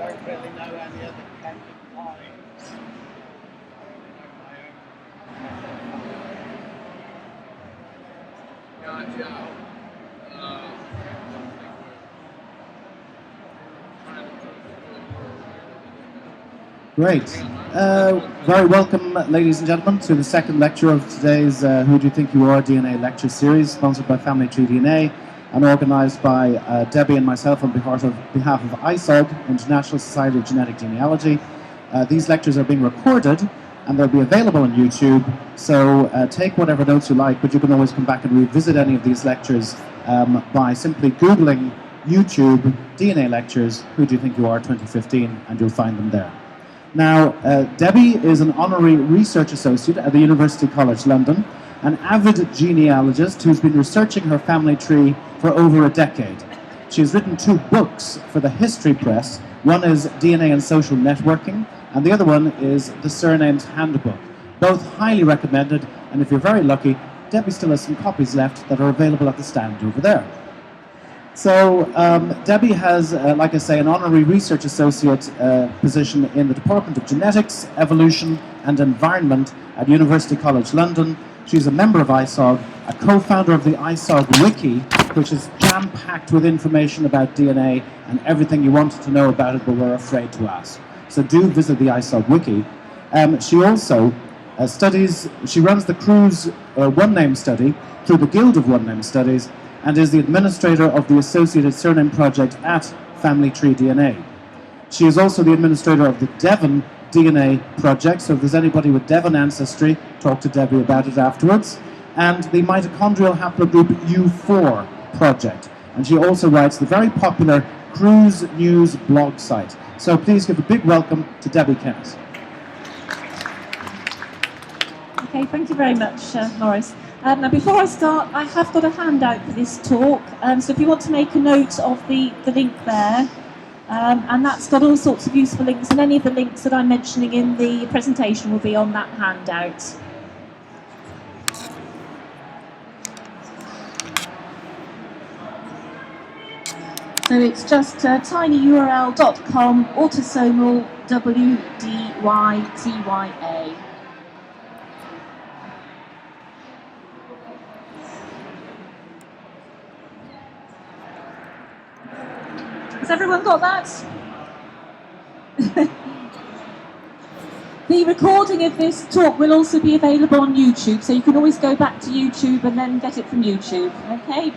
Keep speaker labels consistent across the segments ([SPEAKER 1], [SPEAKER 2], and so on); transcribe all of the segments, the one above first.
[SPEAKER 1] don't really know any other Kennett lines.
[SPEAKER 2] Great. Very welcome, ladies and gentlemen, to the second lecture of today's Who Do You Think You Are DNA lecture series, sponsored by FamilyTreeDNA and organised by Debbie and myself on behalf of ISOGG, International Society of Genetic Genealogy. These lectures are being recorded and they'll be available on YouTube, so take whatever notes you like, but you can always come back and revisit any of these lectures by simply Googling YouTube DNA lectures, Who Do You Think You Are 2015, and you'll find them there. Now, Debbie is an Honorary Research Associate at the University College London, an avid genealogist who's been researching her family tree for over a decade. She has written 2 books for the History Press. One is DNA and Social Networking, and the other one is the Surnames Handbook. Both highly recommended, and if you're very lucky, Debbie still has some copies left that are available at the stand over there. So Debbie has, like I say, an Honorary Research Associate position in the Department of Genetics, Evolution and Environment at University College London. She's a member of ISOGG, a co-founder of the ISOGG Wiki, which is jam-packed with information about DNA and everything you wanted to know about it but were afraid to ask. So do visit the ISOGG Wiki. She also she runs the Cruse One Name Study through the Guild of One Name Studies, and is the administrator of the Associated Surname Project at FamilyTreeDNA. She is also the administrator of the Devon DNA Project, so if there's anybody with Devon ancestry, talk to Debbie about it afterwards, and the mitochondrial haplogroup U4 Project. And she also writes the very popular Cruse News blog site. So please give a big welcome to Debbie Kennett.
[SPEAKER 3] Okay, thank you very much, Morris. Now, before I start, I have got a handout for this talk, so if you want to make a note of the link there, and that's got all sorts of useful links, and any of the links that I'm mentioning in the presentation will be on that handout. So it's just tinyurl.com, autosomal WDYTYA. Has everyone got that? The recording of this talk will also be available on YouTube, so you can always go back to YouTube and then get it from YouTube, okay?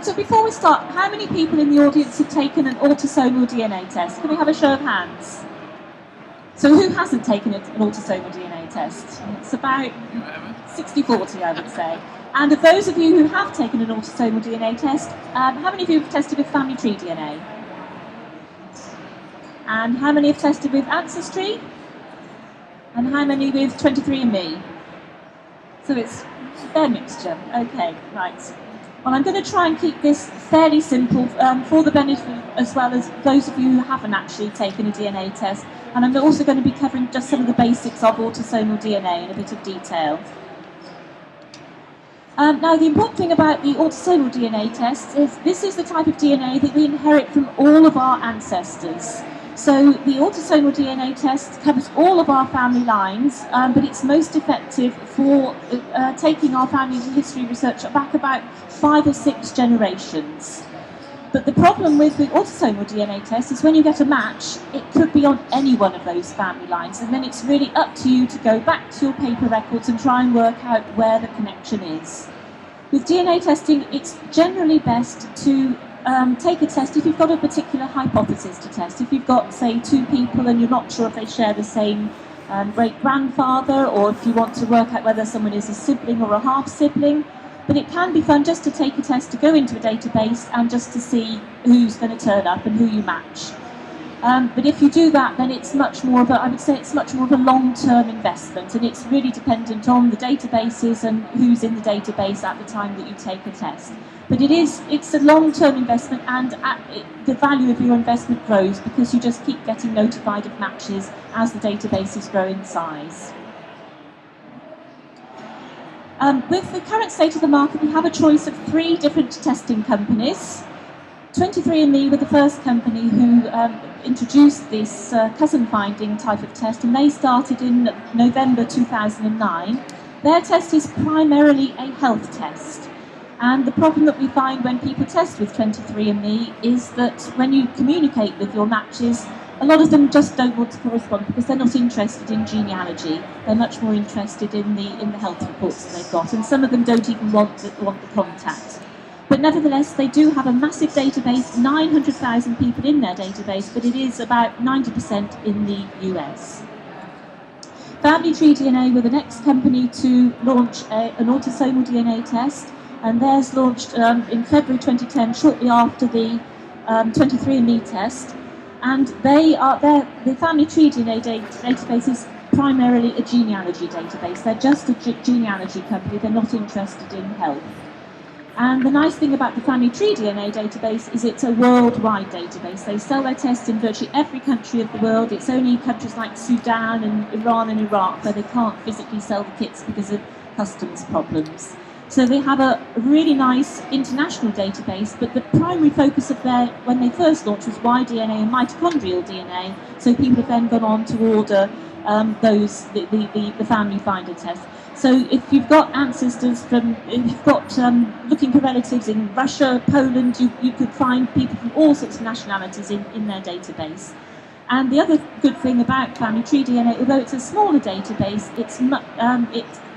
[SPEAKER 3] So before we start, how many people in the audience have taken an autosomal DNA test? Can we have a show of hands? So who hasn't taken an autosomal DNA test? It's about 60-40, I would say. And of those of you who have taken an autosomal DNA test, how many of you have tested with FamilyTreeDNA? And how many have tested with Ancestry? And how many with 23andMe? So it's their mixture. Okay, right. Well, I'm going to try and keep this fairly simple for the benefit as well as those of you who haven't actually taken a DNA test. And I'm also going to be covering just some of the basics of autosomal DNA in a bit of detail. Now, the important thing about the autosomal DNA test is this is the type of DNA that we inherit from all of our ancestors. So the autosomal DNA test covers all of our family lines, but it's most effective for taking our family history research back about 5 or 6 generations. But the problem with the autosomal DNA test is when you get a match, it could be on any one of those family lines, and then it's really up to you to go back to your paper records and try and work out where the connection is. With DNA testing, it's generally best to take a test if you've got a particular hypothesis to test. If you've got, say, 2 people and you're not sure if they share the same great-grandfather, or if you want to work out whether someone is a sibling or a half-sibling. But it can be fun just to take a test to go into a database and just to see who's going to turn up and who you match. But if you do that, then it's much more of a, I would say it's much more of a long-term investment, and it's really dependent on the databases and who's in the database at the time that you take a test. But it's a long-term investment, and the value of your investment grows because you just keep getting notified of matches as the databases grow in size. With the current state of the market, we have a choice of 3 different testing companies. 23andMe were the first company who introduced this cousin finding type of test, and they started in November 2009. Their test is primarily a health test, and the problem that we find when people test with 23andMe is that when you communicate with your matches, a lot of them just don't want to correspond because they're not interested in genealogy. They're much more interested in the health reports that they've got, and some of them don't even want the contact. But nevertheless, they do have a massive database, 900,000 people in their database, but it is about 90% in the US. FamilyTreeDNA were the next company to launch an autosomal DNA test, and theirs launched in February 2010, shortly after the 23andMe test. And the FamilyTreeDNA database is primarily a genealogy database. They're just a genealogy company. They're not interested in health. And the nice thing about the FamilyTreeDNA database is it's a worldwide database. They sell their tests in virtually every country of the world. It's only countries like Sudan and Iran and Iraq where they can't physically sell the kits because of customs problems. So they have a really nice international database, but the primary focus of when they first launched was Y-DNA and mitochondrial DNA. So people have then gone on to order the family finder test. So if you've got ancestors looking for relatives in Russia, Poland, you could find people from all sorts of nationalities in their database. And the other good thing about FamilyTreeDNA, although it's a smaller database, it's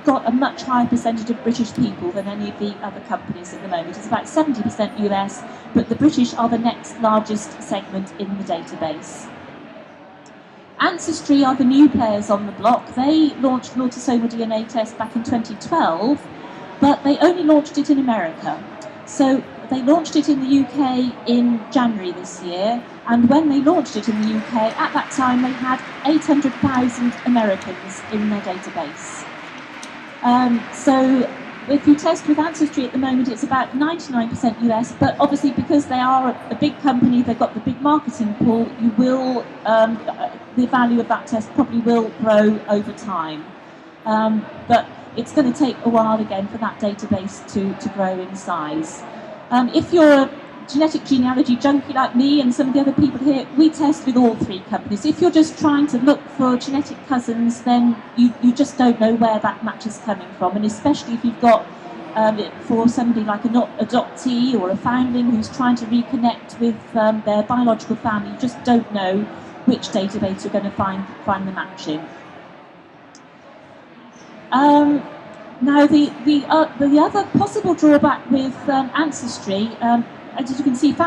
[SPEAKER 3] got a much higher percentage of British people than any of the other companies at the moment. It's about 70% US, but the British are the next largest segment in the database. Ancestry are the new players on the block. They launched an autosomal DNA test back in 2012, but they only launched it in America. So they launched it in the UK in January this year, and when they launched it in the UK, at that time they had 800,000 Americans in their database. So if you test with Ancestry at the moment, it's about 99% US, but obviously because they are a big company, they've got the big marketing pool, the value of that test probably will grow over time. But it's going to take a while again for that database to grow in size. If you're a genetic genealogy junkie like me and some of the other people here, we test with all three companies. If you're just trying to look for genetic cousins, then you just don't know where that match is coming from, and especially if you've got for somebody like an adoptee or a foundling who's trying to reconnect with their biological family, you just don't know which database you're going to find the match in. Now the other possible drawback with Ancestry, as you can see, the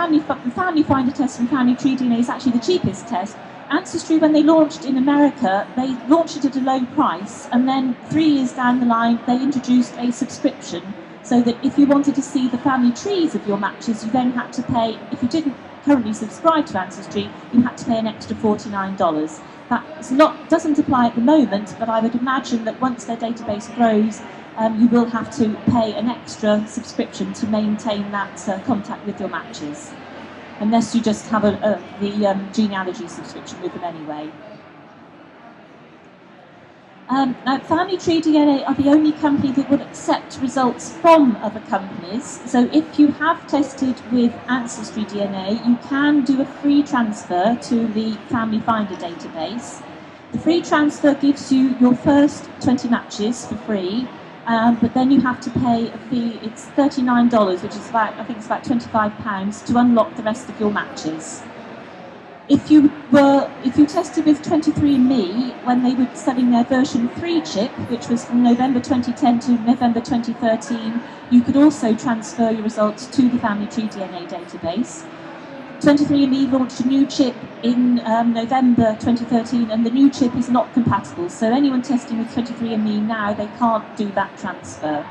[SPEAKER 3] Family Finder test from FamilyTreeDNA is actually the cheapest test. Ancestry, when they launched in America, they launched it at a low price, and then 3 years down the line, they introduced a subscription, so that if you wanted to see the family trees of your matches, you then had to pay, if you didn't currently subscribe to Ancestry, you had to pay an extra $49. That doesn't apply at the moment, but I would imagine that once their database grows, you will have to pay an extra subscription to maintain that contact with your matches, unless you just have the genealogy subscription with them anyway. Now, FamilyTreeDNA are the only company that would accept results from other companies. So if you have tested with AncestryDNA, you can do a free transfer to the Family Finder database. The free transfer gives you your first 20 matches for free, but then you have to pay a fee. It's $39, which is about, I think it's about £25, to unlock the rest of your matches. If you tested with 23andMe when they were selling their version 3 chip, which was from November 2010 to November 2013, you could also transfer your results to the FamilyTreeDNA database. 23andMe launched a new chip in November 2013, and the new chip is not compatible. So anyone testing with 23andMe now, they can't do that transfer.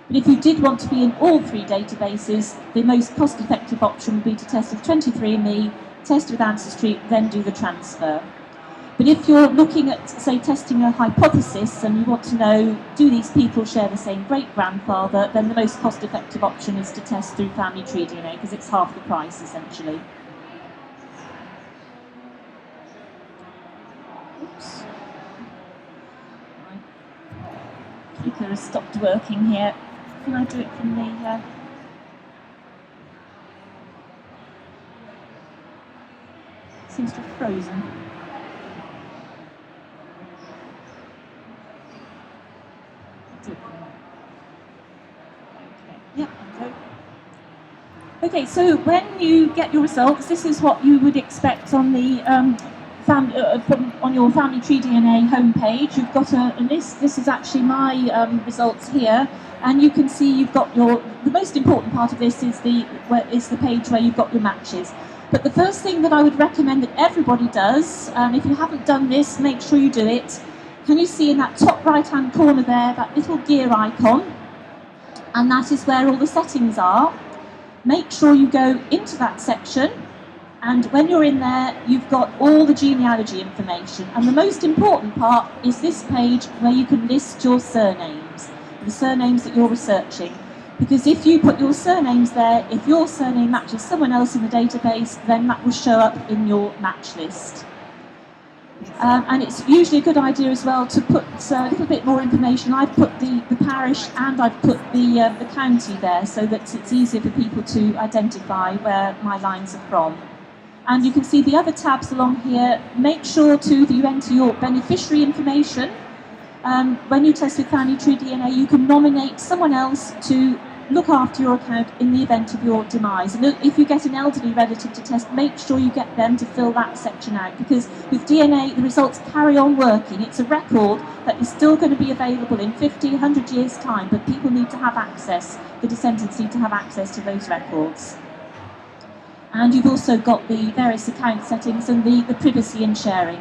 [SPEAKER 3] But if you did want to be in all 3 databases, the most cost-effective option would be to test with 23andMe, test with Ancestry, then do the transfer. But if you're looking at, say, testing a hypothesis and you want to know, do these people share the same great-grandfather, then the most cost-effective option is to test through FamilyTreeDNA, because it's half the price, essentially. Oops. My clicker has stopped working here. Can I do it from the... seems to have frozen. Yep, okay, so when you get your results, this is what you would expect on the on your Family Tree DNA homepage. You've got a list. This is actually my results here, and you can see you've got your. The most important part of this is the page where you've got your matches. But the first thing that I would recommend that everybody does, if you haven't done this, make sure you do it. Can you see in that top right-hand corner there that little gear icon? And that is where all the settings are. Make sure you go into that section, and when you're in there, you've got all the genealogy information. And the most important part is this page where you can list your surnames, the surnames that you're researching. Because if you put your surnames there, if your surname matches someone else in the database, then that will show up in your match list. And it's usually a good idea as well to put a little bit more information. I've put the parish and I've put the county there so that it's easier for people to identify where my lines are from. And you can see the other tabs along here. Make sure too that you enter your beneficiary information. When you test with Family Tree DNA, you can nominate someone else to look after your account in the event of your demise. And if you get an elderly relative to test, make sure you get them to fill that section out, because with DNA, the results carry on working. It's a record that is still going to be available in 50, 100 years' time, but people need to have access, the descendants need to have access to those records. And you've also got the various account settings and the privacy and sharing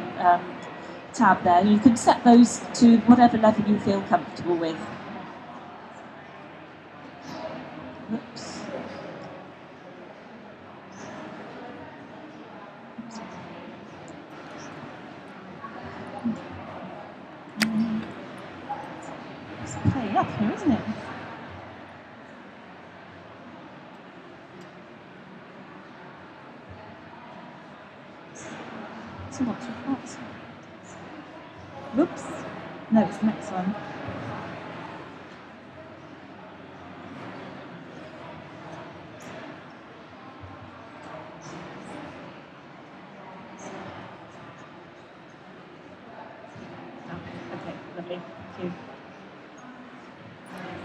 [SPEAKER 3] tab there. You can set those to whatever level you feel comfortable with. Oops. It's playing up here, isn't it? So what's your thoughts? Whoops. No, it's the next one.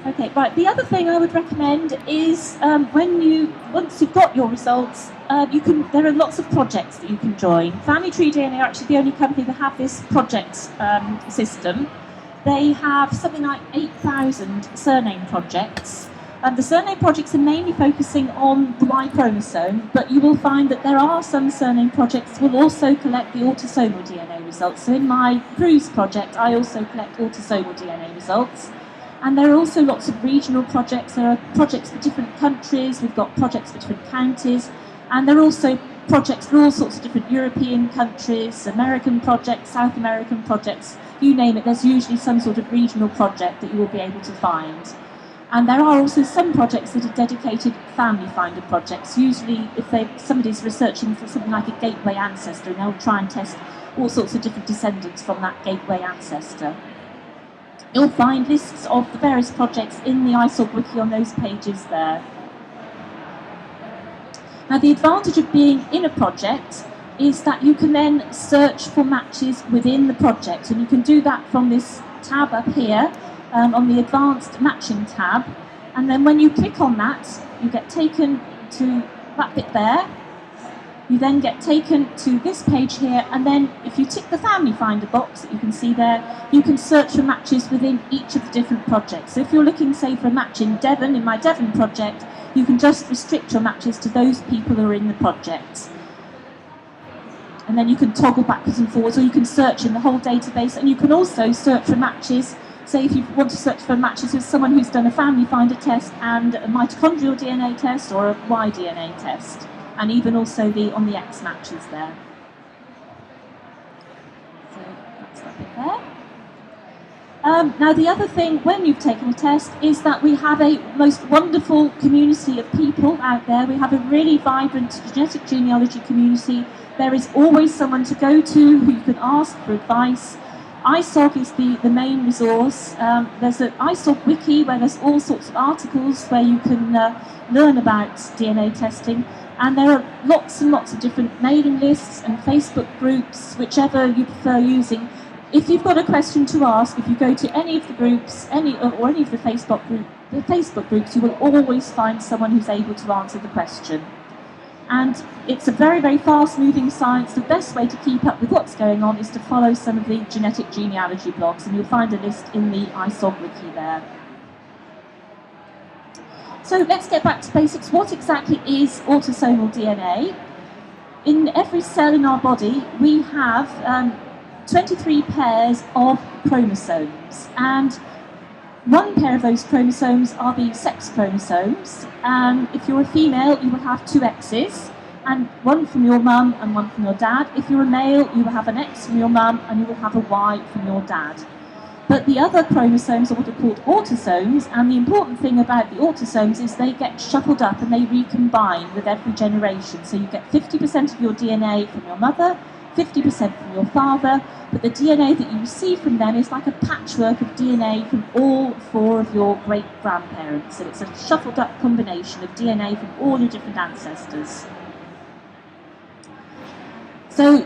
[SPEAKER 3] Okay, right. The other thing I would recommend is once you've got your results, there are lots of projects that you can join. Family Tree DNA are actually the only company that have this project system. They have something like 8,000 surname projects. The surname projects are mainly focusing on the Y chromosome, but you will find that there are some surname projects that will also collect the autosomal DNA results. So in my Cruse project, I also collect autosomal DNA results. And there are also lots of regional projects. There are projects for different countries. We've got projects for different counties. And there are also projects for all sorts of different European countries, American projects, South American projects, you name it. There's usually some sort of regional project that you will be able to find. And there are also some projects that are dedicated family finder projects. Usually if somebody's researching for something like a gateway ancestor, and they'll try and test all sorts of different descendants from that gateway ancestor. You'll find lists of the various projects in the ISOGG Wiki on those pages there. Now, the advantage of being in a project is that you can then search for matches within the project, and you can do that from this tab up here on the Advanced Matching tab. And then when you click on that, you get taken to that bit there. You then get taken to this page here, and then if you tick the Family Finder box that you can see there, you can search for matches within each of the different projects. So if you're looking, say, for a match in Devon, in my Devon project, you can just restrict your matches to those people who are in the project. And then you can toggle backwards and forwards, or you can search in the whole database, and you can also search for matches. Say if you want to search for matches with someone who's done a Family Finder test and a mitochondrial DNA test or a Y DNA test. And even also on the X matches there. So that's that bit there. Now the other thing when you've taken a test is that we have a most wonderful community of people out there. We have a really vibrant genetic genealogy community. There is always someone to go to who you can ask for advice. ISOGG is the main resource. There's an ISOGG Wiki where there's all sorts of articles where you can learn about DNA testing. And there are lots and lots of different mailing lists and Facebook groups, whichever you prefer using. If you've got a question to ask, if you go to any of the groups, any of the Facebook groups, you will always find someone who's able to answer the question. And it's a very, very fast-moving science. The best way to keep up with what's going on is to follow some of the genetic genealogy blogs, and you'll find a list in the ISOGG Wiki there. So let's get back to basics. What exactly is autosomal DNA? In every cell in our body, we have 23 pairs of chromosomes, and one pair of those chromosomes are the sex chromosomes. If you're a female, you will have 2 X's, and one from your mum and one from your dad. If you're a male, you will have an X from your mum and you will have a Y from your dad. But the other chromosomes are what are called autosomes, and the important thing about the autosomes is they get shuffled up and they recombine with every generation. So you get 50% of your DNA from your mother, 50% from your father, but the DNA that you receive from them is like a patchwork of DNA from all 4 of your great-grandparents. So it's a shuffled up combination of DNA from all your different ancestors. So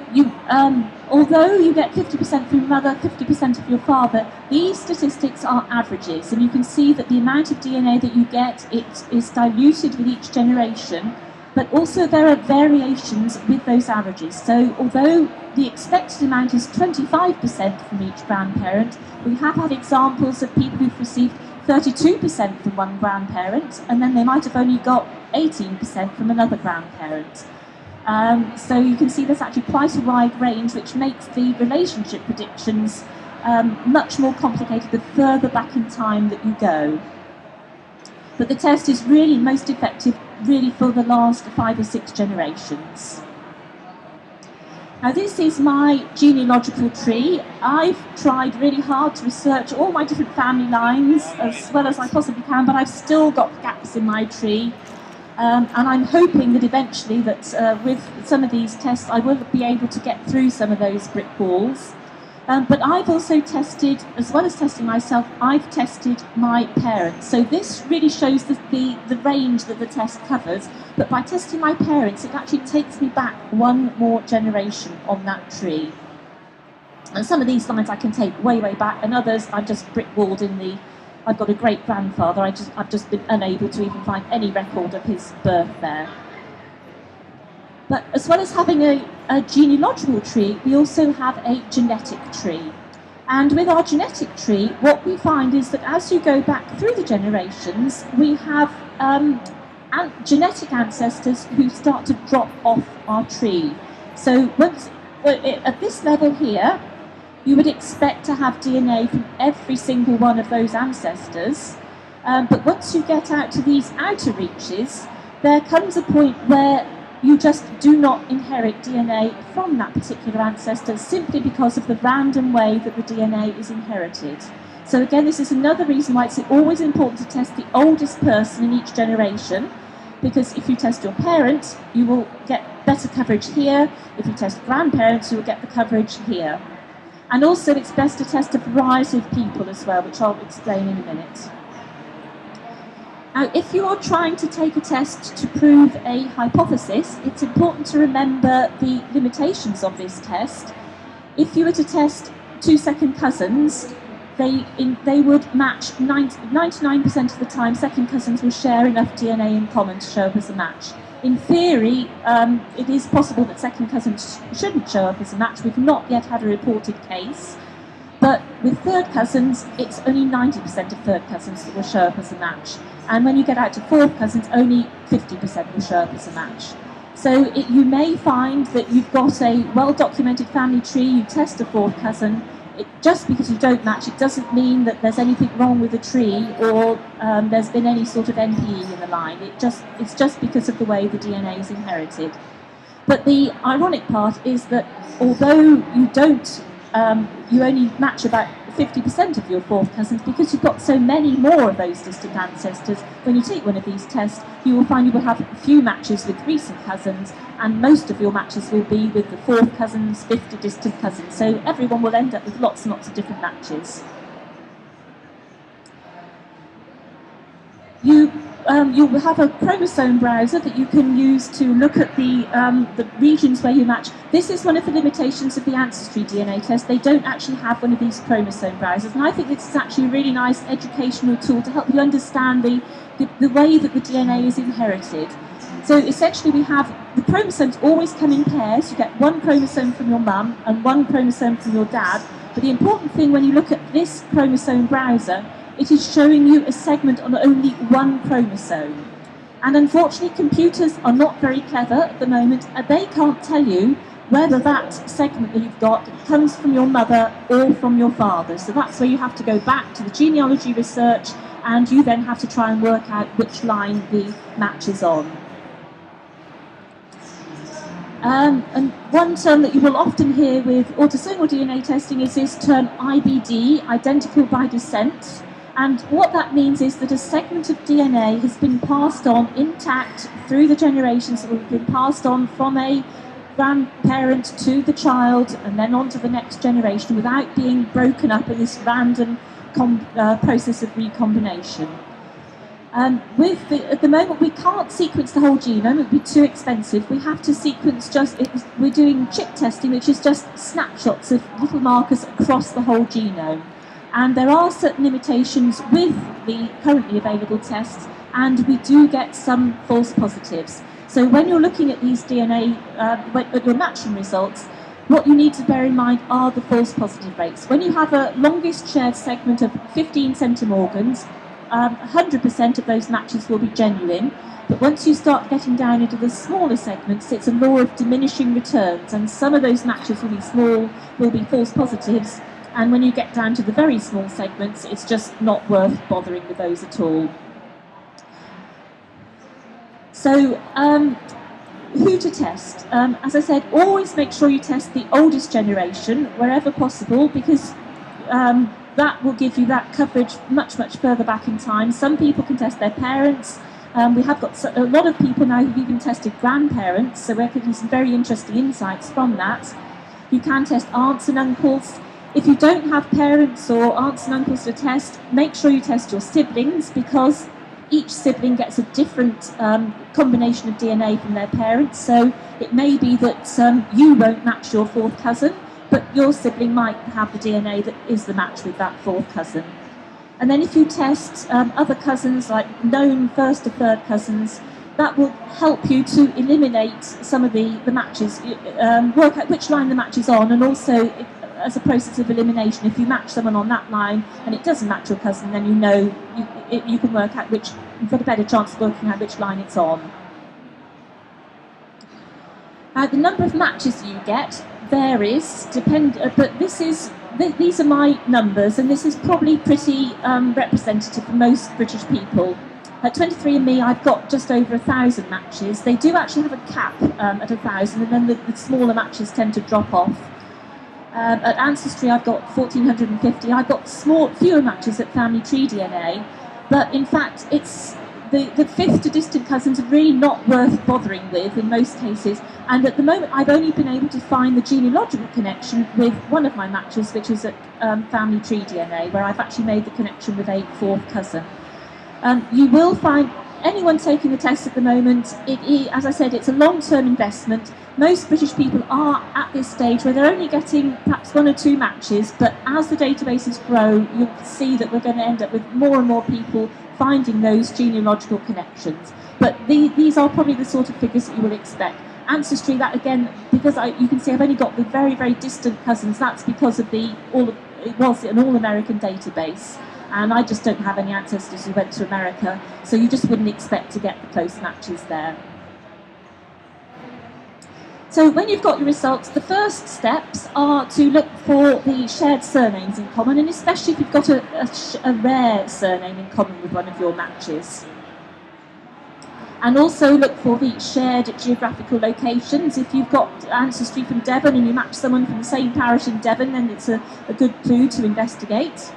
[SPEAKER 3] although you get 50% from your mother, 50% of your father, these statistics are averages, and you can see that the amount of DNA that you get, it is diluted with each generation, but also there are variations with those averages. So although the expected amount is 25% from each grandparent, we have had examples of people who've received 32% from one grandparent, and then they might have only got 18% from another grandparent. So you can see there's actually quite a wide range, which makes the relationship predictions much more complicated the further back in time that you go. But the test is really most effective really for the last 5 or 6 generations. Now this is my genealogical tree. I've tried really hard to research all my different family lines as well as I possibly can, but I've still got gaps in my tree. And I'm hoping that eventually that with some of these tests I will be able to get through some of those brick walls. But I've also tested, as well as testing myself, I've tested my parents. So this really shows the range that the test covers. But by testing my parents, it actually takes me back 1 more generation on that tree. And some of these lines I can take way, way back, and others I've just brick-walled in the... I've got a great-grandfather, I've just been unable to even find any record of his birth there. But as well as having a genealogical tree, we also have a genetic tree. And with our genetic tree, what we find is that as you go back through the generations, we have genetic ancestors who start to drop off our tree. So at this level here, you would expect to have DNA from every single one of those ancestors. But once you get out to these outer reaches, there comes a point where you just do not inherit DNA from that particular ancestor simply because of the random way that the DNA is inherited. So again, this is another reason why it's always important to test the oldest person in each generation, because if you test your parents, you will get better coverage here. If you test grandparents, you will get the coverage here. And also it's best to test a variety of people as well, which I'll explain in a minute. Now, if you are trying to take a test to prove a hypothesis, it's important to remember the limitations of this test. If you were to test 2 second cousins, they would match 99% of the time. Second cousins will share enough DNA in common to show up as a match. In theory, it is possible that second cousins shouldn't show up as a match. We've not yet had a reported case. But with third cousins, it's only 90% of third cousins that will show up as a match. And when you get out to fourth cousins, only 50% will show up as a match. So you may find that you've got a well-documented family tree, you test a fourth cousin, just because you don't match, it doesn't mean that there's anything wrong with the tree or there's been any sort of NPE in the line. It's just because of the way the DNA is inherited. But the ironic part is that although you don't you only match about 50% of your fourth cousins because you've got so many more of those distant ancestors. When you take one of these tests, you will find you will have a few matches with recent cousins, and most of your matches will be with the fourth cousins, 50 distant cousins. So everyone will end up with lots and lots of different matches. You will have a chromosome browser that you can use to look at the regions where you match. This is one of the limitations of the AncestryDNA test. They don't actually have one of these chromosome browsers, and I think this is actually a really nice educational tool to help you understand the way that the DNA is inherited. So essentially we have the chromosomes always come in pairs. You get one chromosome from your mum and one chromosome from your dad. But the important thing when you look at this chromosome browser, it is showing you a segment on only one chromosome. And unfortunately, computers are not very clever at the moment, and they can't tell you whether that segment that you've got comes from your mother or from your father. So that's where you have to go back to the genealogy research, and you then have to try and work out which line the match is on. And one term that you will often hear with autosomal DNA testing is this term IBD, identical by descent. And what that means is that a segment of DNA has been passed on intact through the generations, that have been passed on from a grandparent to the child and then on to the next generation without being broken up in this random process of recombination. At the moment, we can't sequence the whole genome. It would be too expensive. We have to sequence we're doing chip testing, which is just snapshots of little markers across the whole genome. And there are certain limitations with the currently available tests, and we do get some false positives. So when you're looking at these DNA, at your matching results, what you need to bear in mind are the false positive rates. When you have a longest shared segment of 15 centimorgans, 100% of those matches will be genuine. But once you start getting down into the smaller segments, it's a law of diminishing returns, and some of those matches will be small, will be false positives. And when you get down to the very small segments, it's just not worth bothering with those at all. So, who to test? As I said, always make sure you test the oldest generation wherever possible, because that will give you that coverage much, much further back in time. Some people can test their parents. We have got a lot of people now who've even tested grandparents, so we're getting some very interesting insights from that. You can test aunts and uncles. If you don't have parents or aunts and uncles to test, make sure you test your siblings, because each sibling gets a different combination of DNA from their parents. So it may be that you won't match your fourth cousin, but your sibling might have the DNA that is the match with that fourth cousin. And then if you test other cousins, like known first to third cousins, that will help you to eliminate some of the matches, work out which line the match is on, and also as a process of elimination, if you match someone on that line and it doesn't match your cousin, then you know you can work out you've got a better chance of working out which line it's on. The number of matches you get varies, but these are my numbers, and this is probably pretty representative for most British people. At 23andMe, I've got just over 1,000 matches. They do actually have a cap at 1,000, and then the smaller matches tend to drop off. At Ancestry, I've got 1,450. I've got fewer matches at Family Tree DNA, but in fact, it's the fifth to distant cousins are really not worth bothering with in most cases. And at the moment, I've only been able to find the genealogical connection with one of my matches, which is at Family Tree DNA, where I've actually made the connection with a fourth cousin. You will find anyone taking the test at the moment, as I said, it's a long-term investment. Most British people are at this stage where they're only getting perhaps 1 or 2 matches, but as the databases grow, you'll see that we're going to end up with more and more people finding those genealogical connections. But these are probably the sort of figures that you will expect. Ancestry, that again, because you can see I've only got the very, very distant cousins, that's because of it was an all-American database. And I just don't have any ancestors who went to America, so you just wouldn't expect to get the close matches there. So when you've got your results, the first steps are to look for the shared surnames in common, and especially if you've got a rare surname in common with one of your matches. And also look for the shared geographical locations. If you've got ancestry from Devon and you match someone from the same parish in Devon, then it's a good clue to investigate.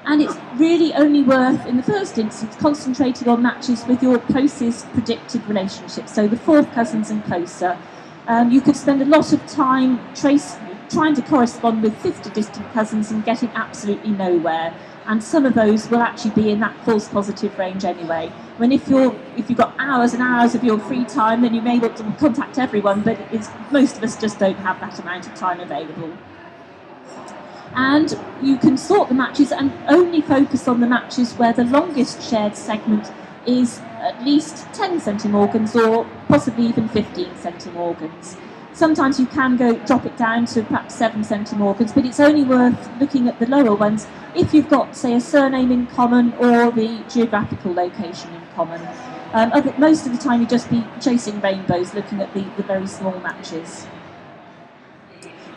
[SPEAKER 3] And it's really only worth, in the first instance, concentrating on matches with your closest predicted relationships, so the fourth cousins and closer. You could spend a lot of time trying to correspond with 50 distant cousins and getting absolutely nowhere. And some of those will actually be in that false positive range anyway. When if you've got hours and hours of your free time, then you may want to contact everyone, but most of us just don't have that amount of time available. And you can sort the matches and only focus on the matches where the longest shared segment is at least 10 centimorgans or possibly even 15 centimorgans. Sometimes you can drop it down to perhaps 7 centimorgans, but it's only worth looking at the lower ones if you've got, say, a surname in common or the geographical location in common. Most of the time you'd just be chasing rainbows looking at the very small matches.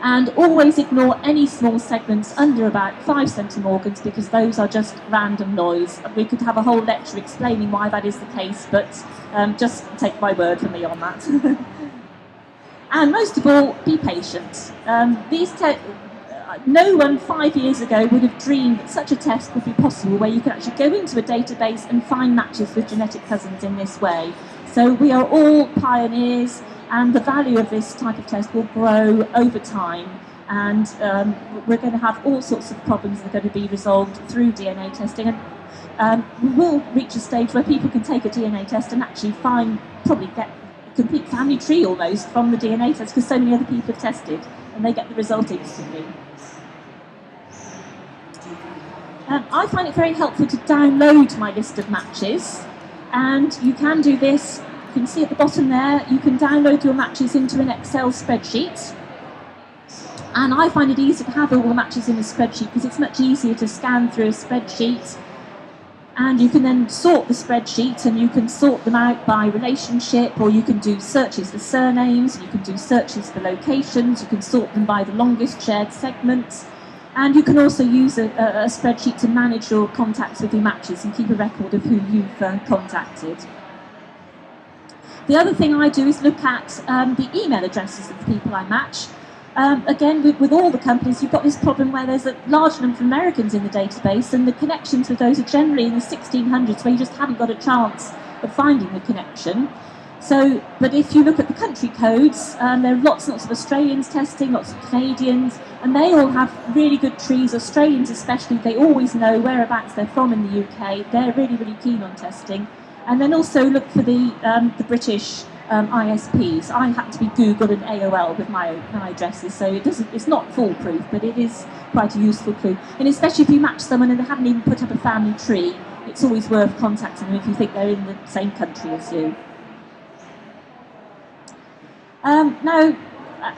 [SPEAKER 3] And always ignore any small segments under about 5 centimorgans because those are just random noise. We could have a whole lecture explaining why that is the case, but just take my word for me on that. And most of all, be patient. No one 5 years ago would have dreamed that such a test would be possible where you could actually go into a database and find matches with genetic cousins in this way. So we are all pioneers, and the value of this type of test will grow over time. And we're going to have all sorts of problems that are going to be resolved through DNA testing. And we will reach a stage where people can take a DNA test and actually probably get a complete family tree almost from the DNA test because so many other people have tested and they get the result instantly. I find it very helpful to download my list of matches, and you can do this. You can see at the bottom there, you can download your matches into an Excel spreadsheet. And I find it easy to have all the matches in a spreadsheet because it's much easier to scan through a spreadsheet. And you can then sort the spreadsheet and you can sort them out by relationship, or you can do searches for surnames, you can do searches for locations, you can sort them by the longest shared segments. And you can also use a spreadsheet to manage your contacts with your matches and keep a record of who you've contacted. The other thing I do is look at the email addresses of the people I match. Again, with all the companies, you've got this problem where there's a large number of Americans in the database, and the connections with those are generally in the 1600s, where you just haven't got a chance of finding the connection. But if you look at the country codes, there are lots and lots of Australians testing, lots of Canadians, and they all have really good trees. Australians especially, they always know whereabouts they're from in the UK. They're really, really keen on testing. And then also look for the British ISPs. I happen to be Google and AOL with my addresses, so it's not foolproof, but it is quite a useful clue. And especially if you match someone and they haven't even put up a family tree, it's always worth contacting them if you think they're in the same country as you. Now,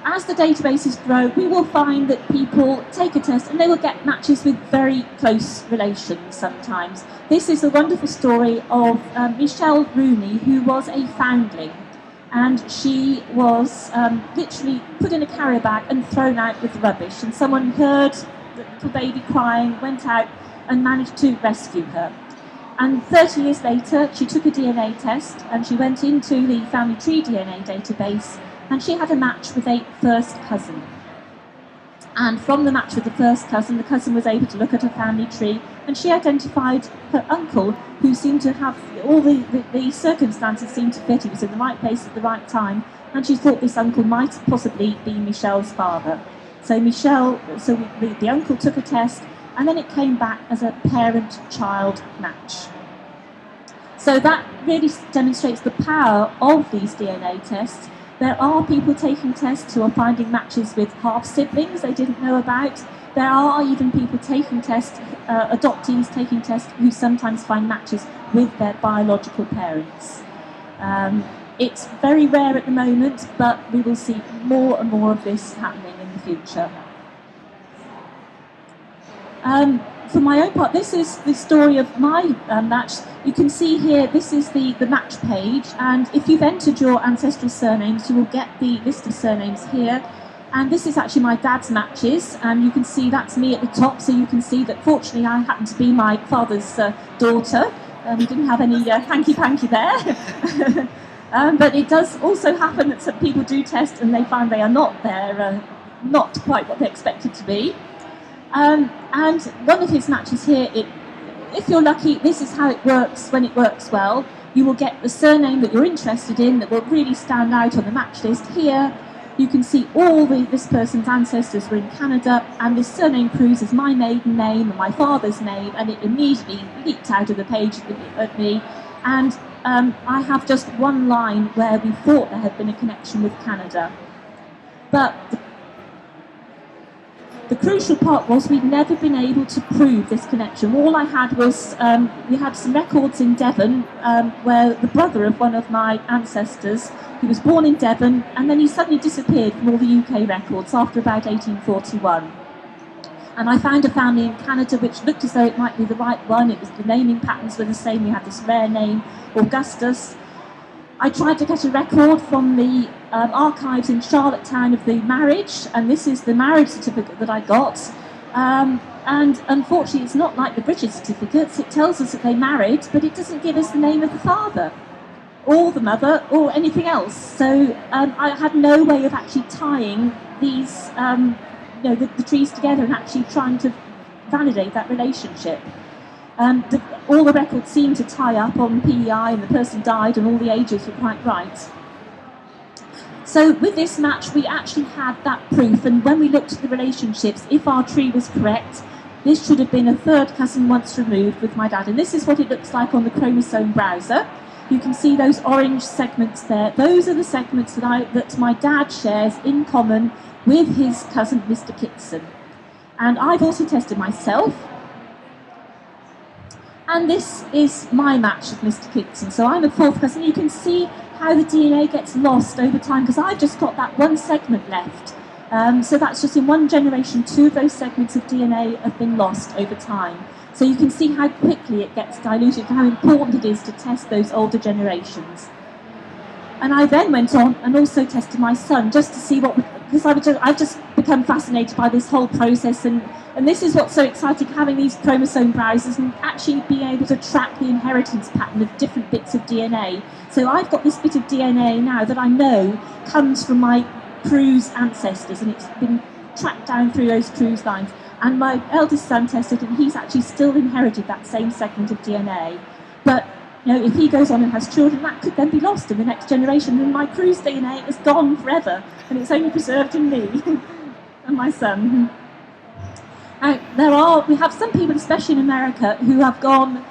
[SPEAKER 3] as the databases grow, we will find that people take a test and they will get matches with very close relations sometimes. This is a wonderful story of Michelle Rooney, who was a foundling. And she was literally put in a carrier bag and thrown out with rubbish. And someone heard the little baby crying, went out and managed to rescue her. And 30 years later, she took a DNA test and she went into the family tree DNA database, and she had a match with a first cousin. And from the match with the cousin was able to look at her family tree, and she identified her uncle, who seemed to have all the circumstances seemed to fit. He was in the right place at the right time, and she thought this uncle might possibly be Michelle's father. So the uncle took a test, and then it came back as a parent-child match. So that really demonstrates the power of these DNA tests. There are people taking tests who are finding matches with half-siblings they didn't know about. There are even people taking tests, adoptees taking tests, who sometimes find matches with their biological parents. It's very rare at the moment, but we will see more and more of this happening in the future. For my own part, this is the story of my match. You can see here, this is the match page, and if you've entered your ancestral surnames, you will get the list of surnames here. And this is actually my dad's matches, and you can see that's me at the top, so you can see that fortunately I happen to be my father's daughter, We didn't have any hanky-panky there. But it does also happen that some people do test and they find they are not there, not quite what they expected to be. And one of his matches here, if you're lucky, this is how it works when it works well. You will get the surname that you're interested in that will really stand out on the match list. Here you can see all this person's ancestors were in Canada, and this surname Cruse is my maiden name and my father's name, and it immediately leaped out of the page at me. And I have just one line where we thought there had been a connection with Canada. But the crucial part was we'd never been able to prove this connection. All I had was, we had some records in Devon where the brother of one of my ancestors, he was born in Devon, and then he suddenly disappeared from all the UK records after about 1841. And I found a family in Canada which looked as though it might be the right one. It was, the naming patterns were the same. We had this rare name, Augustus. I tried to get a record from the archives in Charlottetown of the marriage, and this is the marriage certificate that I got. And unfortunately, it's not like the British certificates. It tells us that they married, but it doesn't give us the name of the father, or the mother, or anything else. So I had no way of actually tying these the trees together and actually trying to validate that relationship. All the records seemed to tie up on PEI, and the person died and all the ages were quite right. So with this match we actually had that proof, and when we looked at the relationships, if our tree was correct, this should have been a third cousin once removed with my dad. And this is what it looks like on the Chromosome browser. You can see those orange segments there. Those are the segments that my dad shares in common with his cousin, Mr. Kitson. And I've also tested myself. And this is my match of Mr. Kitson. So I'm a fourth cousin. You can see how the DNA gets lost over time, because I've just got that one segment left. So that's just in one generation, 2 of those segments of DNA have been lost over time. So you can see how quickly it gets diluted, how important it is to test those older generations. And I then went on and also tested my son, just to see what, because I've just become fascinated by this whole process, and this is what's so exciting, having these chromosome browsers and actually being able to track the inheritance pattern of different bits of DNA. So I've got this bit of DNA now that I know comes from my Cruse ancestors, and it's been tracked down through those Cruse lines. And my eldest son tested, and he's actually still inherited that same segment of DNA. But if he goes on and has children, that could then be lost in the next generation, and my Cruse DNA is gone forever, and it's only preserved in me and my son. Now, we have some people, especially in America, who have done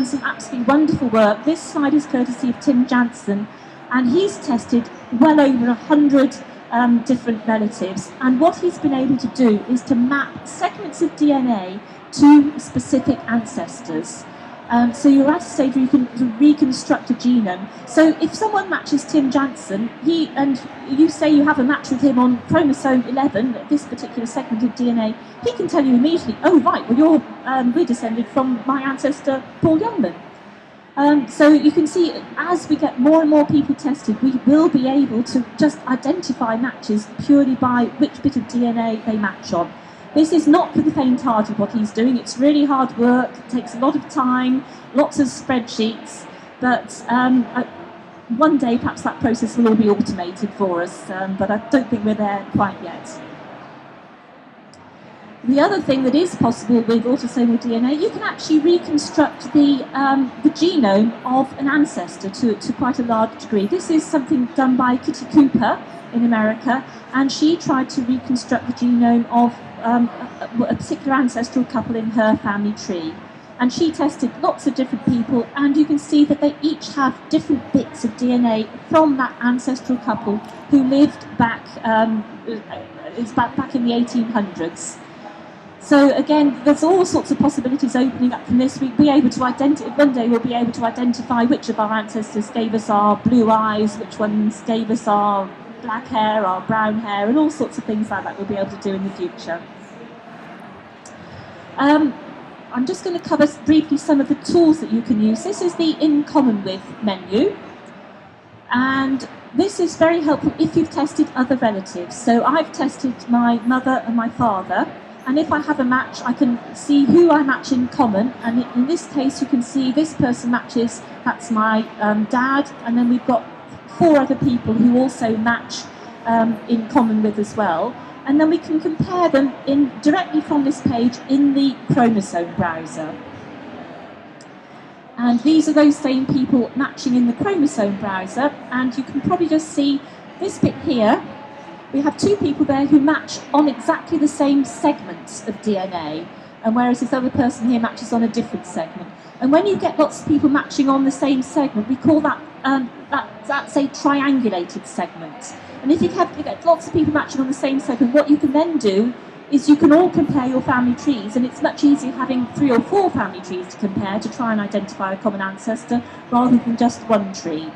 [SPEAKER 3] some absolutely wonderful work. This slide is courtesy of Tim Janzen, and he's tested well over 100 different relatives, and what he's been able to do is to map segments of DNA to specific ancestors. So you're at a stage where you can reconstruct a genome. So if someone matches Tim Janzen, and you say you have a match with him on chromosome 11, this particular segment of DNA, he can tell you immediately, oh right, well we're descended from my ancestor Paul Youngman. So you can see, as we get more and more people tested, we will be able to just identify matches purely by which bit of DNA they match on. This is not for the faint-hearted, what he's doing. It's really hard work, it takes a lot of time, lots of spreadsheets, but one day perhaps that process will all be automated for us, but I don't think we're there quite yet. The other thing that is possible with autosomal DNA, you can actually reconstruct the genome of an ancestor to quite a large degree. This is something done by Kitty Cooper in America, and she tried to reconstruct the genome of a particular ancestral couple in her family tree. And she tested lots of different people, and you can see that they each have different bits of DNA from that ancestral couple who lived back in the 1800s. So again, there's all sorts of possibilities opening up from this. We'll be able to one day we'll be able to identify which of our ancestors gave us our blue eyes, which ones gave us our black hair, our brown hair, and all sorts of things like that we'll be able to do in the future. I'm just going to cover briefly some of the tools that you can use. This is the In Common With menu, and this is very helpful if you've tested other relatives. So I've tested my mother and my father, And if I have a match, I can see who I match in common. And in this case, you can see this person matches, that's my dad. And then we've got 4 other people who also match in common with as well. And then we can compare them directly from this page in the Chromosome browser. And these are those same people matching in the Chromosome browser. And you can probably just see this bit here. We have 2 people there who match on exactly the same segments of DNA, and whereas this other person here matches on a different segment. And when you get lots of people matching on the same segment, we call that that's a triangulated segment. And if you get lots of people matching on the same segment, what you can then do is you can all compare your family trees, and it's much easier having 3 or 4 family trees to compare to try and identify a common ancestor rather than just one tree.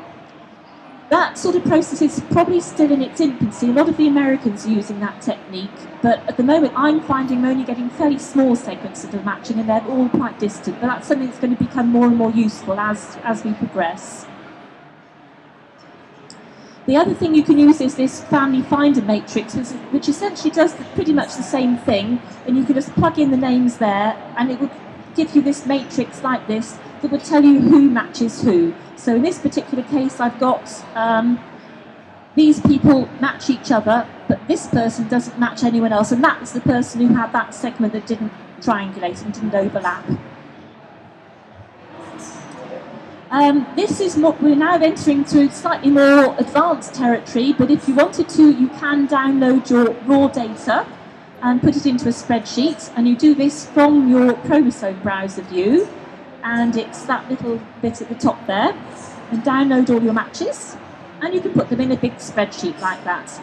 [SPEAKER 3] That sort of process is probably still in its infancy. A lot of the Americans are using that technique, but at the moment I'm finding I'm only getting fairly small segments of the matching, and they're all quite distant. But that's something that's going to become more and more useful as we progress. The other thing you can use is this family finder matrix, which essentially does pretty much the same thing, and you can just plug in the names there, and it will give you this matrix like this that would tell you who matches who. So in this particular case, I've got these people match each other, but this person doesn't match anyone else, and that's the person who had that segment that didn't triangulate and didn't overlap. This is what we're now entering to slightly more advanced territory, but if you wanted to, you can download your raw data and put it into a spreadsheet, and you do this from your Chromosome browser view, and it's that little bit at the top there, and download all your matches, and you can put them in a big spreadsheet like that.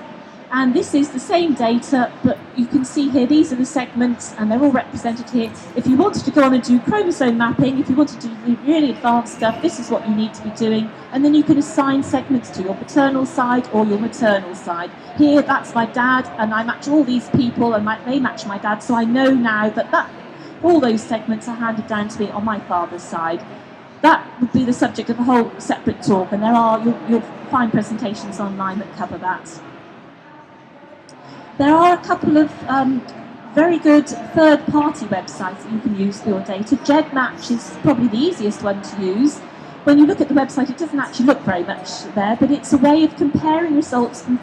[SPEAKER 3] And this is the same data, but you can see here these are the segments, and they're all represented here. If you wanted to go on and do chromosome mapping, if you wanted to do really advanced stuff, this is what you need to be doing, and then you can assign segments to your paternal side or your maternal side. Here, that's my dad, and I match all these people, and they match my dad, so I know now that all those segments are handed down to me on my father's side. That would be the subject of a whole separate talk, and you'll find presentations online that cover that. There are a couple of very good third-party websites that you can use for your data. Ged Match is probably the easiest one to use. When you look at the website, it doesn't actually look very much there, but it's a way of comparing results from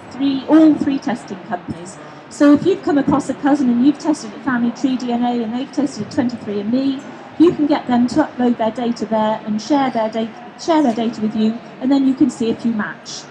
[SPEAKER 3] all three testing companies. So if you've come across a cousin and you've tested at Family Tree DNA and they've tested at 23andMe, you can get them to upload their data there and share their data with you, and then you can see if you match.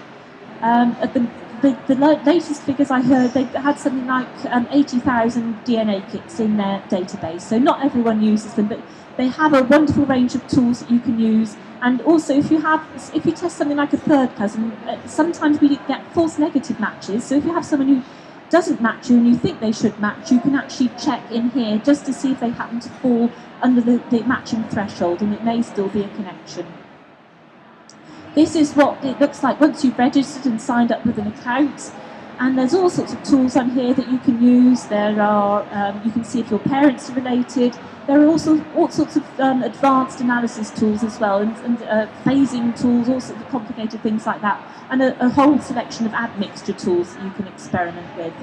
[SPEAKER 3] At the latest figures I heard, they had something like 80,000 DNA kits in their database. So not everyone uses them, but they have a wonderful range of tools that you can use. And also, if you test something like a third cousin, sometimes we get false negative matches. So if you have someone who doesn't match you and you think they should match, you can actually check in here just to see if they happen to fall under the matching threshold, and it may still be a connection. This is what it looks like once you've registered and signed up with an account, and there's all sorts of tools on here that you can use. There are, you can see if your parents are related. There are also all sorts of advanced analysis tools as well, and phasing tools, all sorts of complicated things like that, and a whole selection of admixture tools that you can experiment with.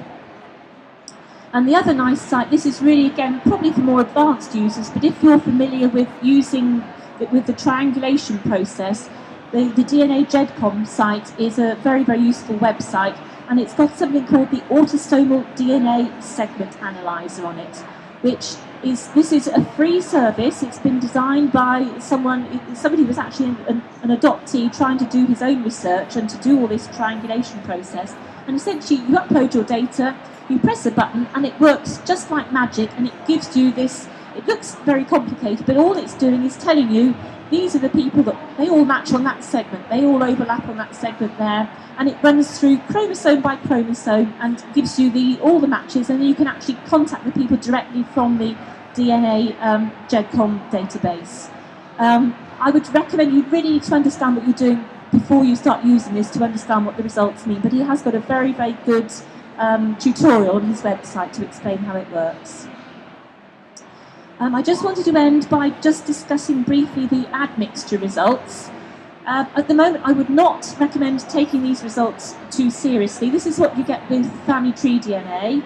[SPEAKER 3] And the other nice site, this is really, again, probably for more advanced users, but if you're familiar with using with the triangulation process, the DNAGEDCOM site is a very, very useful website, and it's got something called the Autosomal DNA Segment Analyser on it, this is a free service. It's been designed by somebody who was actually an adoptee trying to do his own research and to do all this triangulation process. And essentially, you upload your data, you press a button, and it works just like magic, and it gives you this. It looks very complicated, but all it's doing is telling you these are the people that they all match on that segment, they all overlap on that segment there, and it runs through chromosome by chromosome and gives you all the matches, and then you can actually contact the people directly from the DNAGEDCOM database. I would recommend you really need to understand what you're doing before you start using this to understand what the results mean, but he has got a very, very good tutorial on his website to explain how it works. I just wanted to end by just discussing briefly the admixture results. At the moment, I would not recommend taking these results too seriously. This is what you get with Family Tree DNA.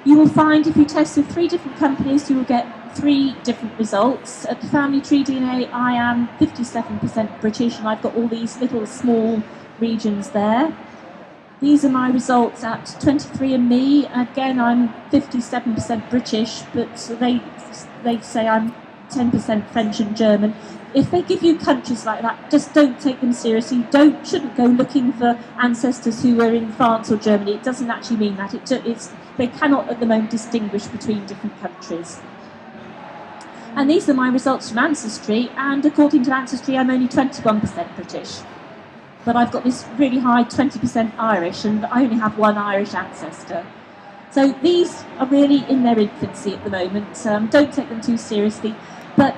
[SPEAKER 3] You will find if you test with 3 different companies, you will get 3 different results. At Family Tree DNA, I am 57% British, and I've got all these little small regions there. These are my results at 23andMe. Again, I'm 57% British, but they say I'm 10% French and German. If they give you countries like that, just don't take them seriously. Shouldn't go looking for ancestors who are in France or Germany. It doesn't actually mean that. They cannot at the moment distinguish between different countries. And these are my results from Ancestry, and according to Ancestry, I'm only 21% British. But I've got this really high 20% Irish, and I only have 1 Irish ancestor. So these are really in their infancy at the moment. Don't take them too seriously. But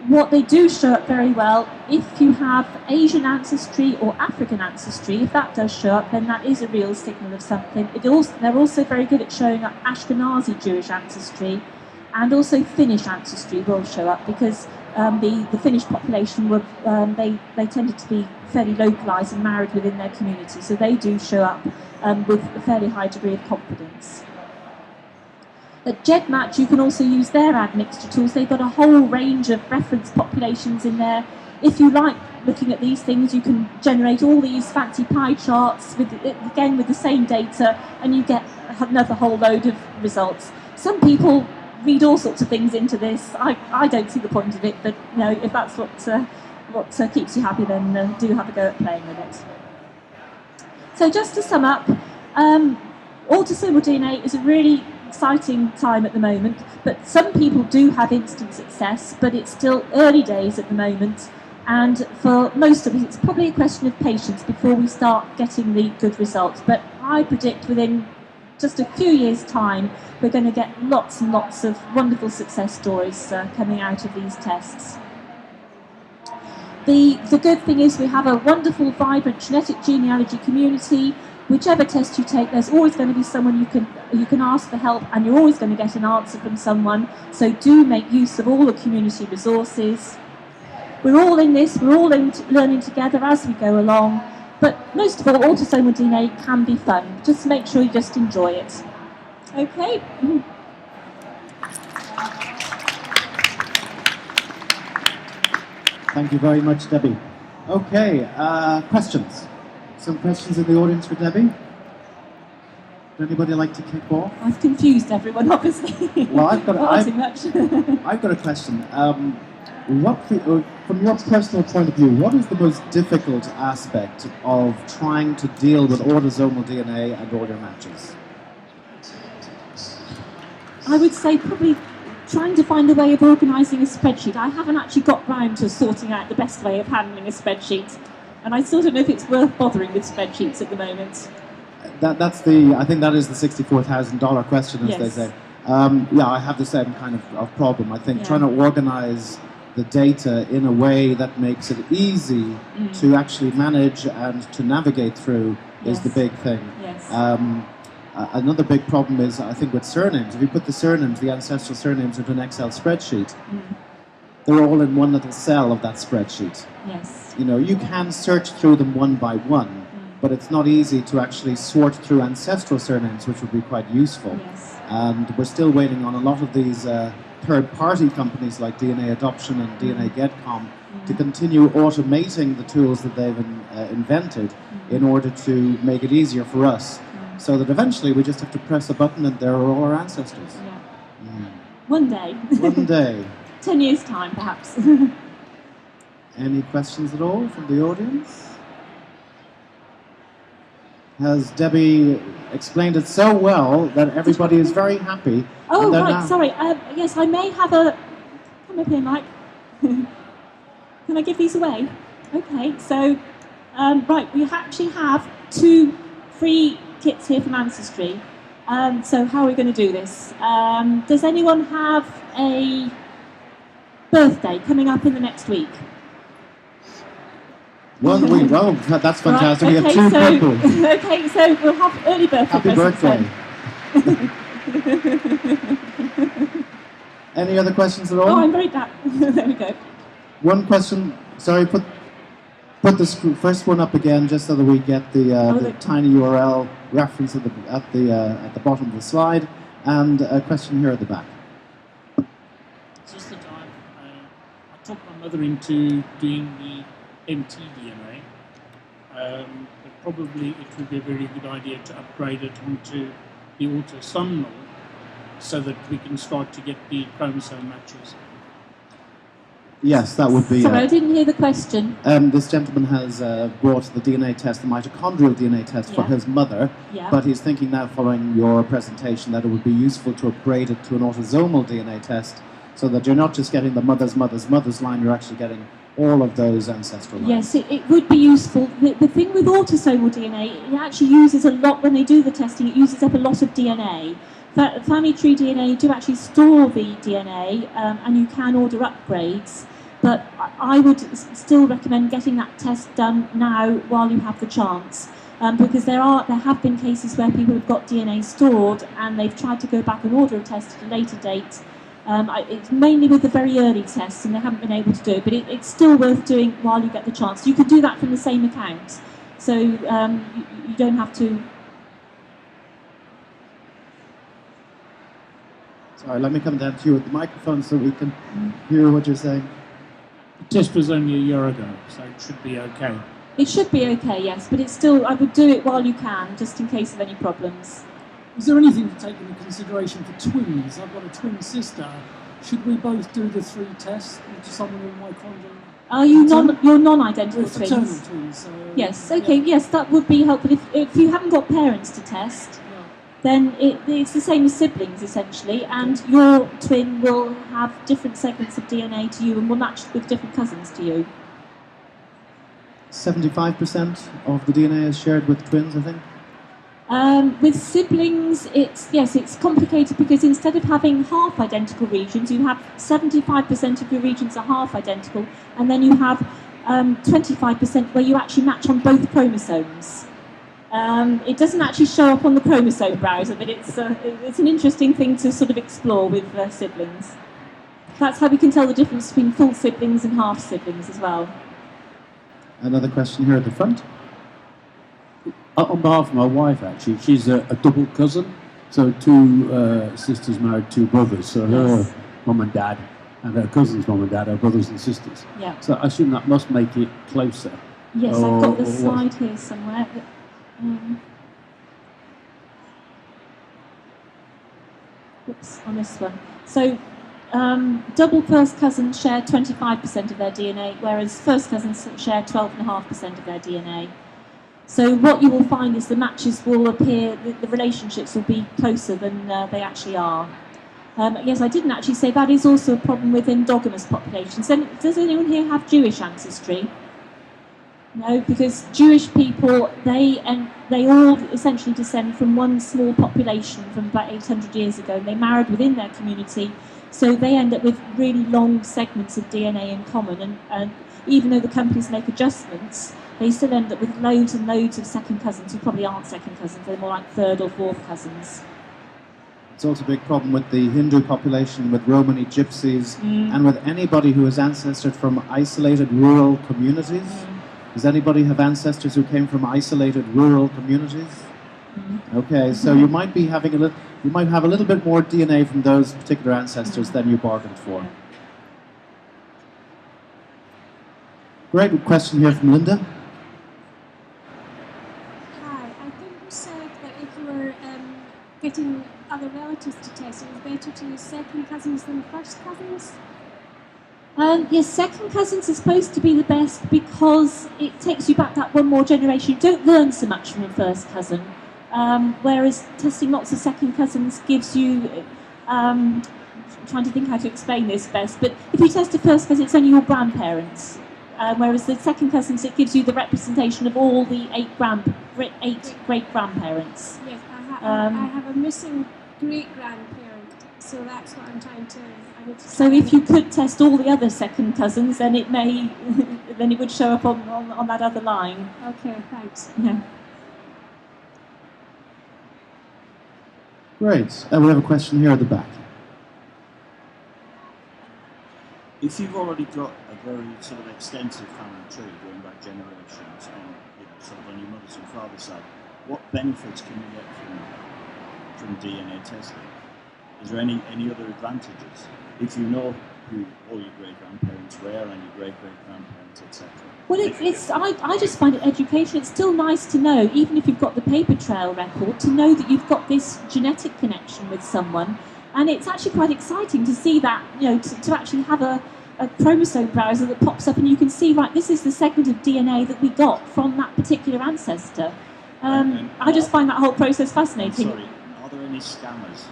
[SPEAKER 3] what they do show up very well, if you have Asian ancestry or African ancestry, if that does show up, then that is a real signal of something. They're also very good at showing up Ashkenazi Jewish ancestry, and also Finnish ancestry will show up, because the Finnish population they tended to be fairly localised and married within their community, so they do show up with a fairly high degree of confidence. At Ged Match, you can also use their admixture tools. They've got a whole range of reference populations in there. If you like looking at these things, you can generate all these fancy pie charts with the same data, and you get another whole load of results. Some people read all sorts of things into this. I don't see the point of it, but if that's what keeps you happy, then do have a go at playing with it. So just to sum up, autosomal DNA is a really exciting time at the moment, but some people do have instant success, but it's still early days at the moment, and for most of us it's probably a question of patience before we start getting the good results. But I predict within just a few years' time we're going to get lots and lots of wonderful success stories coming out of these tests. The good thing is we have a wonderful, vibrant genetic genealogy community. Whichever test you take, there's always going to be someone you can ask for help, and you're always going to get an answer from someone. So do make use of all the community resources. We're all in this, we're all learning together as we go along. But most of all, autosomal DNA can be fun. Just make sure you just enjoy it. Okay.
[SPEAKER 2] Thank you very much, Debbie. Okay, questions? Some questions in the audience for Debbie? Would anybody like to kick off?
[SPEAKER 3] I've confused everyone, obviously.
[SPEAKER 2] Well, I've got a question. From your personal point of view, what is the most difficult aspect of trying to deal with autosomal DNA and all your matches?
[SPEAKER 3] I would say probably trying to find a way of organising a spreadsheet. I haven't actually got round to sorting out the best way of handling a spreadsheet, and I still don't know if it's worth bothering with spreadsheets at the moment.
[SPEAKER 2] I think that is the $64,000 question, as they say. Yeah, I have the same kind of problem. I think trying to organise the data in a way that makes it easy to actually manage and to navigate through is the big thing.
[SPEAKER 3] Yes.
[SPEAKER 2] Another big problem is, I think, with surnames. If you put the surnames, the ancestral surnames, into an Excel spreadsheet, they're all in one little cell of that spreadsheet.
[SPEAKER 3] Yes.
[SPEAKER 2] You can search through them one by one, but it's not easy to actually sort through ancestral surnames, which would be quite useful.
[SPEAKER 3] Yes.
[SPEAKER 2] And we're still waiting on a lot of these third-party companies like DNA Adoption and DNAGEDCOM to continue automating the tools that they've invented in order to make it easier for us, so that eventually we just have to press a button and there are all our ancestors.
[SPEAKER 3] Yeah. One day.
[SPEAKER 2] One day.
[SPEAKER 3] 10 years' time, perhaps.
[SPEAKER 2] Any questions at all from the audience? Has Debbie explained it so well that everybody is very happy?
[SPEAKER 3] Oh, right, sorry. Yes, I may have a... Come up here, Mike. Can I give these away? Okay, so, right, we actually have 2 free kits here from Ancestry. So how are we going to do this? Does anyone have a birthday coming up in the next week?
[SPEAKER 2] 1 week. Oh, that's fantastic.
[SPEAKER 3] Right,
[SPEAKER 2] we have 2 people.
[SPEAKER 3] Okay, so we'll have early birthday presents.
[SPEAKER 2] Happy birthday. Any other questions at all?
[SPEAKER 3] Oh, I'm very glad. There we go.
[SPEAKER 2] One question. Sorry, put put the first one up again, just so that we get the tiny URL reference at the bottom of the slide, and a question here at the back.
[SPEAKER 1] It's just that I took my mother into doing the mtDNA, but probably it would be a very good idea to upgrade it onto the autosomal so that we can start to get the chromosome matches.
[SPEAKER 2] Yes, that would be...
[SPEAKER 3] Sorry, I didn't hear the question.
[SPEAKER 2] This gentleman has brought the DNA test, the mitochondrial DNA test for his mother, but he's thinking now, following your presentation, that it would be useful to upgrade it to an autosomal DNA test so that you're not just getting the mother's line, you're actually getting all of those ancestral lines.
[SPEAKER 3] Yes, it would be useful. The thing with autosomal DNA, it actually uses a lot, when they do the testing, it uses up a lot of DNA. Family tree DNA do actually store the DNA, and you can order upgrades, but I would still recommend getting that test done now while you have the chance, because there have been cases where people have got DNA stored and they've tried to go back and order a test at a later date. It's mainly with the very early tests and they haven't been able to do it, but it's still worth doing while you get the chance. You can do that from the same account, so you don't have to.
[SPEAKER 2] Sorry, let me come down to you with the microphone so we can hear what you're saying.
[SPEAKER 1] The test was only a year ago, so it should be okay.
[SPEAKER 3] It should be okay, yes, but it's still, I would do it while you can, just in case of any problems.
[SPEAKER 4] Is there anything to take into consideration for twins? I've got a twin sister. Should we both do the 3 tests to someone with mitochondrial?
[SPEAKER 3] Are you you're non-identical twins?
[SPEAKER 4] Fraternal twins.
[SPEAKER 3] Yes, okay, yes, that would be helpful. If you haven't got parents to test, then it's the same as siblings, essentially, and your twin will have different segments of DNA to you and will match with different cousins to you.
[SPEAKER 2] 75% of the DNA is shared with twins, I think?
[SPEAKER 3] With siblings, it's complicated because instead of having half identical regions, you have 75% of your regions are half identical, and then you have 25% where you actually match on both chromosomes. It doesn't actually show up on the chromosome browser, but it's an interesting thing to sort of explore with siblings. That's how we can tell the difference between full siblings and half siblings as well.
[SPEAKER 2] Another question here at the front.
[SPEAKER 5] On behalf of my wife, actually, she's a double cousin, so 2 sisters married 2 brothers, so her mum and dad and her cousin's mum and dad are brothers and sisters.
[SPEAKER 3] Yeah.
[SPEAKER 5] So I assume that must make it closer.
[SPEAKER 3] Yes, I've got the slide here somewhere. Oops, on this one. So double first cousins share 25% of their DNA, whereas first cousins share 12.5% of their DNA. So what you will find is the matches will appear, the relationships will be closer than they actually are. Yes, I didn't actually say that is also a problem with endogamous populations. Does anyone here have Jewish ancestry? No, because Jewish people, they all essentially descend from one small population from about 800 years ago, and they married within their community, so they end up with really long segments of DNA in common, and even though the companies make adjustments, they still end up with loads and loads of second cousins who probably aren't second cousins, they're more like third or fourth cousins.
[SPEAKER 2] It's also a big problem with the Hindu population, with Romani gypsies, and with anybody who is ancestors from isolated rural communities. Does anybody have ancestors who came from isolated rural communities? Okay, so you might be having you might have a little bit more DNA from those particular ancestors than you bargained for. Great question here from Linda.
[SPEAKER 6] Hi, I think you said that if you were getting other relatives to test, it was better to use second cousins than first cousins?
[SPEAKER 3] Yes, second cousins are supposed to be the best because it takes you back that one more generation. You don't learn so much from a first cousin, whereas testing lots of second cousins gives you, I'm trying to think how to explain this best, but if you test a first cousin, it's only your grandparents, whereas the second cousins, it gives you the representation of all the 8 great-grandparents.
[SPEAKER 6] Yes, I have a missing great-grandparent, so that's what I'm trying to...
[SPEAKER 3] So if you could test all the other second cousins, then it may, then it would show up on that other line.
[SPEAKER 6] Okay, thanks.
[SPEAKER 3] Yeah.
[SPEAKER 2] Great. We have a question here at the back.
[SPEAKER 7] if you've already got a very sort of extensive family tree going back generations, and sort of on your mother's and father's side, what benefits can you get from DNA testing? Is there any other advantages if you know who all your great grandparents were and your great great grandparents, etc.?
[SPEAKER 3] Well, I just find it education. It's still nice to know, even if you've got the paper trail record, to know that you've got this genetic connection with someone. And it's actually quite exciting to see that, to actually have a chromosome browser that pops up and you can see, right, this is the segment of DNA that we got from that particular ancestor. I just find that whole process fascinating.
[SPEAKER 7] I'm sorry, are there any scammers?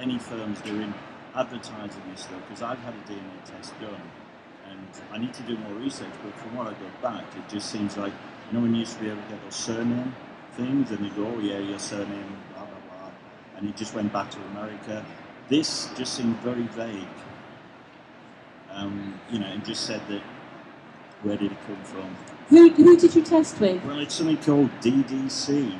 [SPEAKER 7] Any firms doing advertising this stuff? Because I've had a DNA test done, and I need to do more research, but from what I got back, it just seems like, when you used to be able to get those surname things, and you go, oh yeah, your surname, blah, blah, blah, and it just went back to America. This just seemed very vague, and just said that, where did it come from?
[SPEAKER 3] Who did you test with?
[SPEAKER 7] Well, it's something called DDC.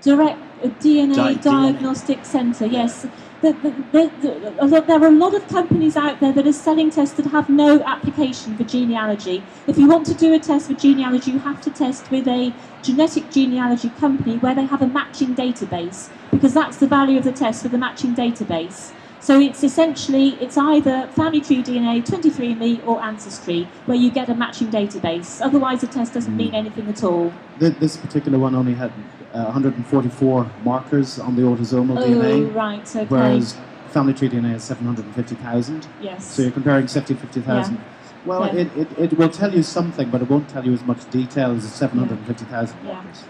[SPEAKER 3] Direct DNA Diagnostic Centre, yes. There are a lot of companies out there that are selling tests that have no application for genealogy. If you want to do a test for genealogy, you have to test with a genetic genealogy company where they have a matching database, because that's the value of the test, with the matching database. So it's either Family Tree DNA, 23andMe, or Ancestry, where you get a matching database. Otherwise, the test doesn't mean anything at all.
[SPEAKER 2] This particular one only had 144 markers on the autosomal DNA.
[SPEAKER 3] Oh, right, okay.
[SPEAKER 2] Whereas Family Tree DNA is 750,000.
[SPEAKER 3] Yes.
[SPEAKER 2] So you're comparing 50,000.
[SPEAKER 3] Yeah.
[SPEAKER 2] Well,
[SPEAKER 3] Yeah.
[SPEAKER 2] it will tell you something, but it won't tell you as much detail as 750,000 markers.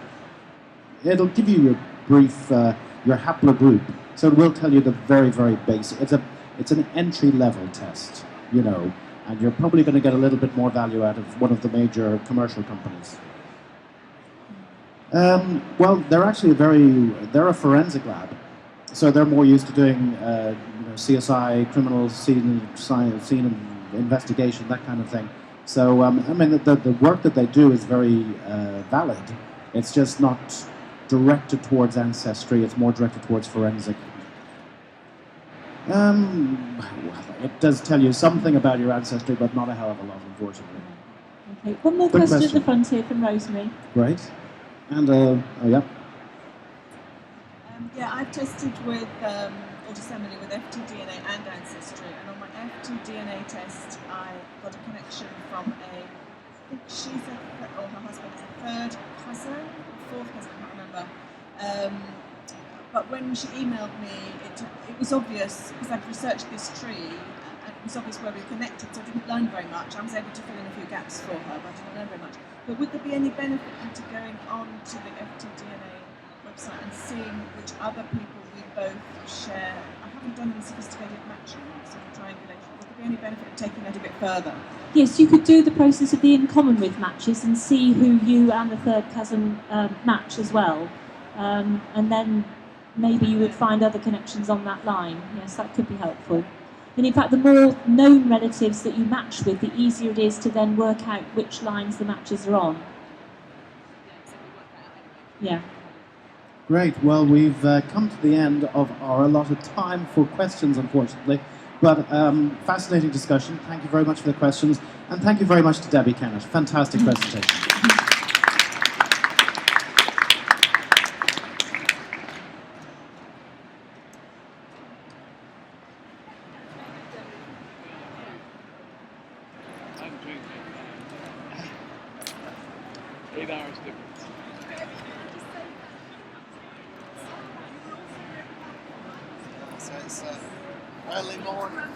[SPEAKER 2] It'll give you your brief, your haplogroup. So it will tell you the very, very basic. It's an entry-level test, and you're probably going to get a little bit more value out of one of the major commercial companies. Well, they're actually they're a forensic lab, so they're more used to doing, CSI, criminal scene investigation, that kind of thing. So, the work that they do is very valid. It's just not directed towards ancestry, it's more directed towards forensic. It does tell you something about your ancestry, but not a hell of a lot, unfortunately.
[SPEAKER 3] Okay, one more
[SPEAKER 2] Good
[SPEAKER 3] question at the front here from Rosemary.
[SPEAKER 2] Great. And, oh yeah.
[SPEAKER 8] I've tested with Autosomal with FTDNA and Ancestry, and on my FTDNA test, I got a connection from her husband is a third cousin, or fourth cousin, I can't remember. But when she emailed me, it was obvious, because I'd researched this tree, and it was obvious where we connected, so I didn't learn very much. I was able to fill in a few gaps for her, but I didn't learn very much. But would there be any benefit into going on to the FTDNA website and seeing which other people we both share? I haven't done any sophisticated matching, sort of triangulation. Would there be any benefit in taking that a bit further?
[SPEAKER 3] Yes, you could do the process of the in common with matches and see who you and the third cousin match as well. And then maybe you would find other connections on that line. Yes, that could be helpful. And in fact, the more known relatives that you match with, the easier it is to then work out which lines the matches are on. Yeah.
[SPEAKER 2] Great. Well, we've come to the end of our allotted time for questions, unfortunately. But fascinating discussion. Thank you very much for the questions. And thank you very much to Debbie Kennett. Fantastic presentation.
[SPEAKER 9] I'm drinking. 8 hours difference.
[SPEAKER 10] So it's early morning.